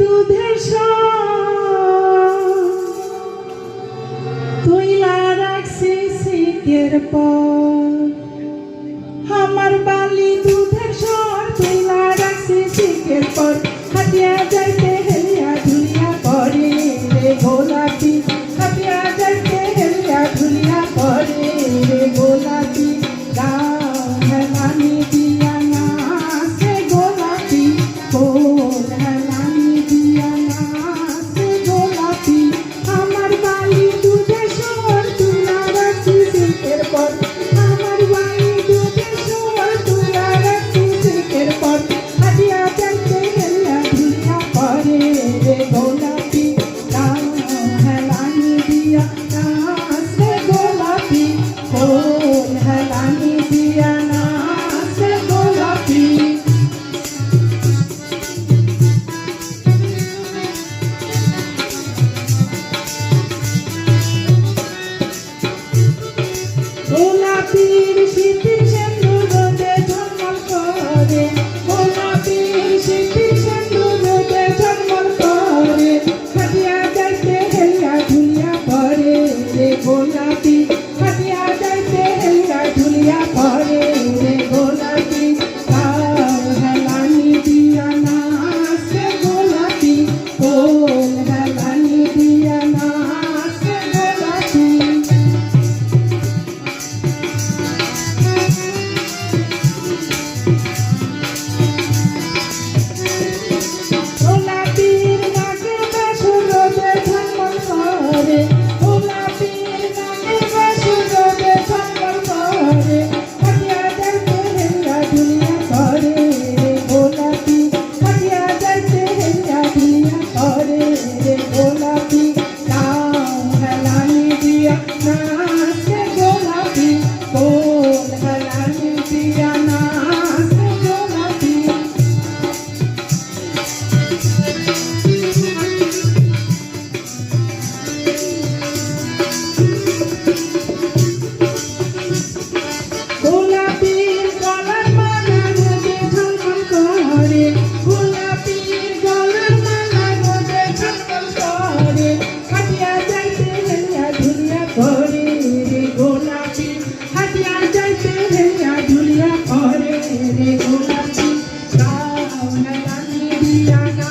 দুধের তুইলা রাখছি সিকের পর আমার বালি দুধের সর তুইলা রাখছি সিকের পর হাতিয়া যাইতে হেলিয়া ঝুলিয়া পরে রে গোলাপি হাতিয়া যাইতে হেলিয়া ঝুলিয়া পরে রে গোলাপি গাও হেলানি দিয়া না সে গোলাপি কোল হেলানি দিয়া না সে গোলাপি আমার বালি দুধের সর তুইলা রাখছি সিকের পর আমার বালি দুধের সর তুইলা রাখছি সিকের পর হাতিয়া যাইতে হেলিয়া ঝুলিয়া পরে রে গোলাপি গাও হেলানি দিয়া না সে গোলাপি কোল হেলানি দিয়া না সে গোলাপি গোলাপির শীতের সেন্দুর রোদে ঝলমল করে গোলাপির শীতের সেন্দুর রোদে ঝলমল করে হাতিয়া যাইতে হেলিয়া ঝুলিয়া পরে রে গোলাপি হাতিয়া যাইতে হেলিয়া ঝুলিয়া পরে রে গোলাপি গাও হেলানি দিয়া না সে গোলাপি কোল হেলানি দিয়া না সে গোলাপি গোলাপির নাকে বাসুর রোদে ঝলমল করে গোলাপির নাকে বাসুর রোদে ঝলমল করে হাতিয়া যাইতে হেলিয়া ঝুলিয়া পরে রে গোলাপি হাতিয়া যাইতে হেলিয়া ঝুলিয়া পরে রে গোলাপি গাও হেলানি দিয়া না সে গোলাপি কোল হেলানি দিয়া না সে গোলাপি গোলাপির গলার মালা রোদে ঝলমল করে গোলাপির গলার মালা রোদে ঝলমল করে হাতিয়া যাইতে হেলিয়া ঝুলিয়া পরে রে গোলাপি হাতিয়া যাইতে হেলিয়া ঝুলিয়া পরে রে গোলাপি গাও হেলানি দিয়া না